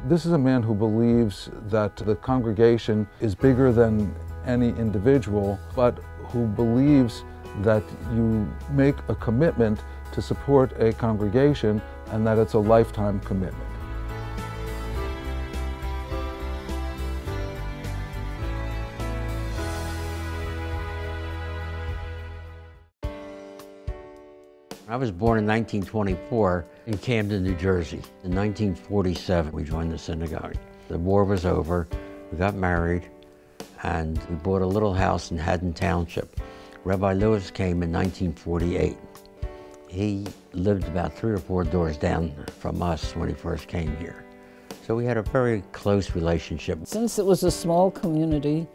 This is a man who believes that the congregation is bigger than any individual, but who believes that you make a commitment to support a congregation and that it's a lifetime commitment. I was born in 1924 in Camden, New Jersey. In 1947, we joined the synagogue. The war was over, we got married, and we bought a little house in Haddon Township. Rabbi Lewis came in 1948. He lived about 3 or 4 doors down from us when he first came here. So we had a very close relationship. Since it was a small community,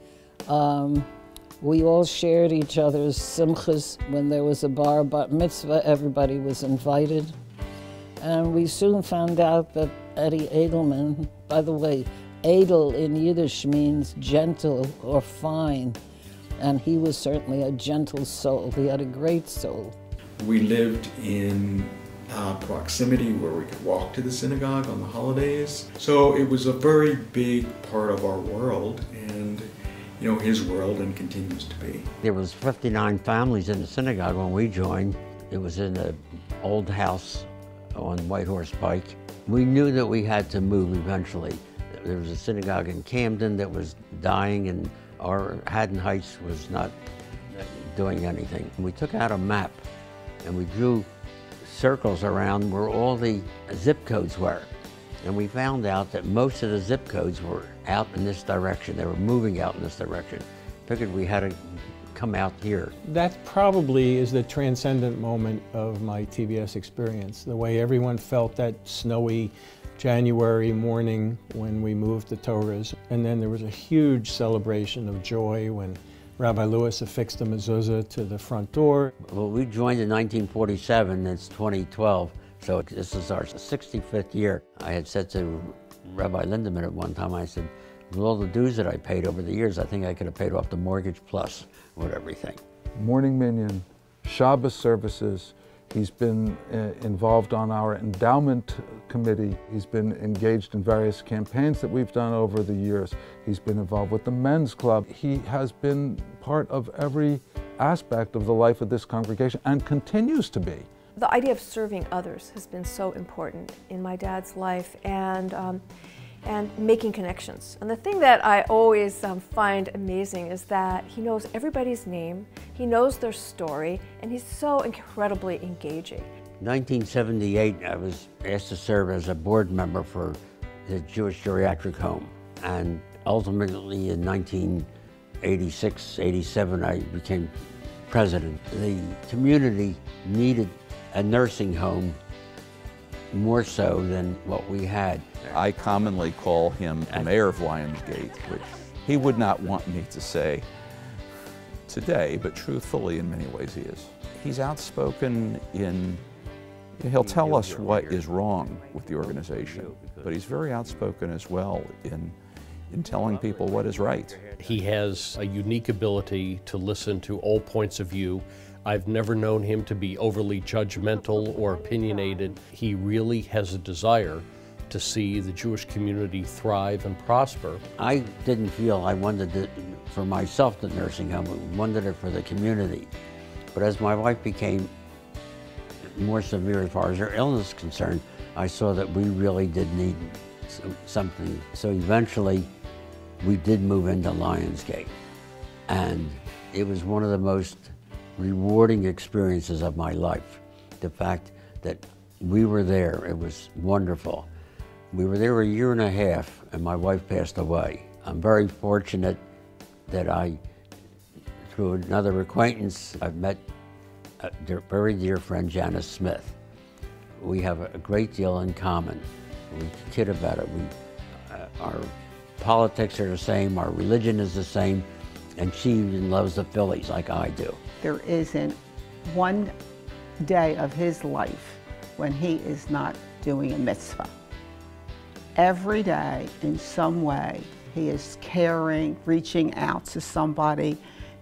we all shared each other's simchas. When there was a bat mitzvah, everybody was invited. And we soon found out that Eddie Adleman, by the way, Adel in Yiddish means gentle or fine, and he was certainly a gentle soul. He had a great soul. We lived in proximity where we could walk to the synagogue on the holidays. So it was a very big part of our world, and you know, his world, and continues to be. There was 59 families in the synagogue when we joined. It was in an old house on White Horse Pike. We knew that we had to move eventually. There was a synagogue in Camden that was dying, and our Haddon Heights was not doing anything. We took out a map and we drew circles around where all the zip codes were. And we found out that most of the zip codes were out in this direction. They were moving out in this direction. Figured we had to come out here. That probably is the transcendent moment of my TBS experience, the way everyone felt that snowy January morning when we moved the Torahs. And then there was a huge celebration of joy when Rabbi Lewis affixed the mezuzah to the front door. Well, we joined in 1947, it's 2012. So this is our 65th year. I had said to Rabbi Lindemann at one time, I said, with all the dues that I paid over the years, I think I could have paid off the mortgage plus with everything. Morning minyan, Shabbos services. He's been involved on our endowment committee. He's been engaged in various campaigns that we've done over the years. He's been involved with the men's club. He has been part of every aspect of the life of this congregation and continues to be. The idea of serving others has been so important in my dad's life, and making connections. And the thing that I always find amazing is that he knows everybody's name, he knows their story, and he's so incredibly engaging. In 1978, I was asked to serve as a board member for the Jewish Geriatric Home. And ultimately in 1986, 87, I became president. The community needed a nursing home more so than what we had. I commonly call him the mayor of Lionsgate, which he would not want me to say today, but truthfully in many ways he is. He's outspoken he'll tell us what is wrong with the organization, but he's very outspoken as well in telling people what is right. He has a unique ability to listen to all points of view. I've never known him to be overly judgmental or opinionated. He really has a desire to see the Jewish community thrive and prosper. I didn't feel I wanted it for myself, the nursing home. I wanted it for the community. But as my wife became more severe as far as her illness is concerned, I saw that we really did need something. So eventually, we did move into Lionsgate. And it was one of the most rewarding experiences of my life. The fact that we were there, it was wonderful. We were there a year and a half and my wife passed away. I'm very fortunate that through another acquaintance, I've met a very dear friend, Janice Smith. We have a great deal in common. We kid about it. Our politics are the same, our religion is the same, and she even loves the Phillies like I do. There isn't one day of his life when he is not doing a mitzvah. Every day, in some way, he is caring, reaching out to somebody,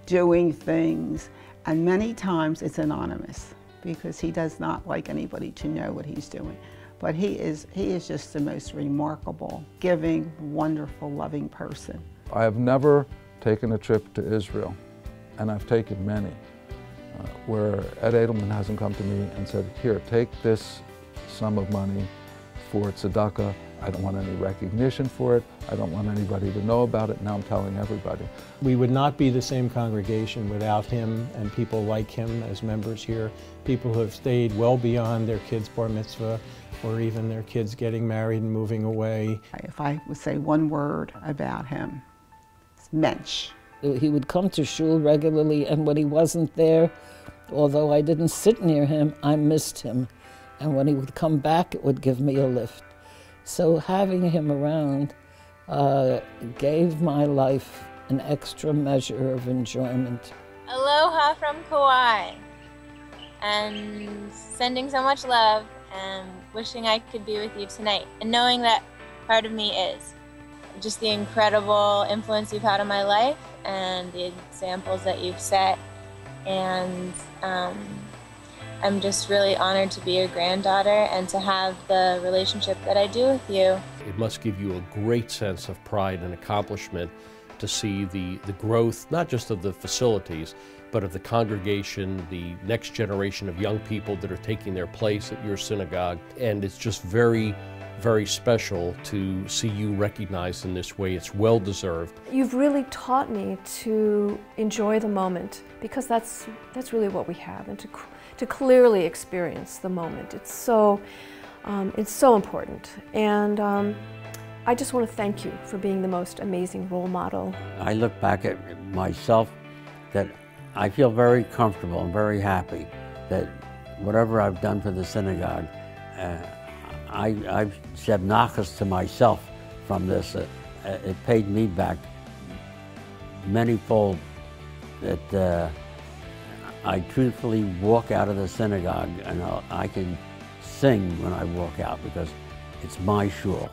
doing things, and many times it's anonymous because he does not like anybody to know what he's doing. but he is just the most remarkable, giving, wonderful, loving person. I have never taken a trip to Israel, and I've taken many, where Ed Adleman hasn't come to me and said, here, take this sum of money for tzedakah. I don't want any recognition for it. I don't want anybody to know about it. Now I'm telling everybody. We would not be the same congregation without him and people like him as members here, people who have stayed well beyond their kids' bar mitzvah or even their kids getting married and moving away. If I would say one word about him, it's mensch. He would come to shul regularly, and when he wasn't there, although I didn't sit near him, I missed him. And when he would come back, it would give me a lift. So having him around gave my life an extra measure of enjoyment. Aloha from Kauai, and sending so much love and wishing I could be with you tonight, and knowing that part of me is. Just the incredible influence you've had on my life and the examples that you've set, and I'm just really honored to be your granddaughter and to have the relationship that I do with you. It must give you a great sense of pride and accomplishment to see the growth, not just of the facilities, but of the congregation, the next generation of young people that are taking their place at your synagogue. And it's just very, very special to see you recognized in this way. It's well deserved. You've really taught me to enjoy the moment, because that's really what we have, and to clearly experience the moment. It's so important. And I just want to thank you for being the most amazing role model. I look back at myself that I feel very comfortable and very happy that whatever I've done for the synagogue, I've said nachas to myself from this. It paid me back manyfold that I truthfully walk out of the synagogue and I can sing when I walk out because it's my shul.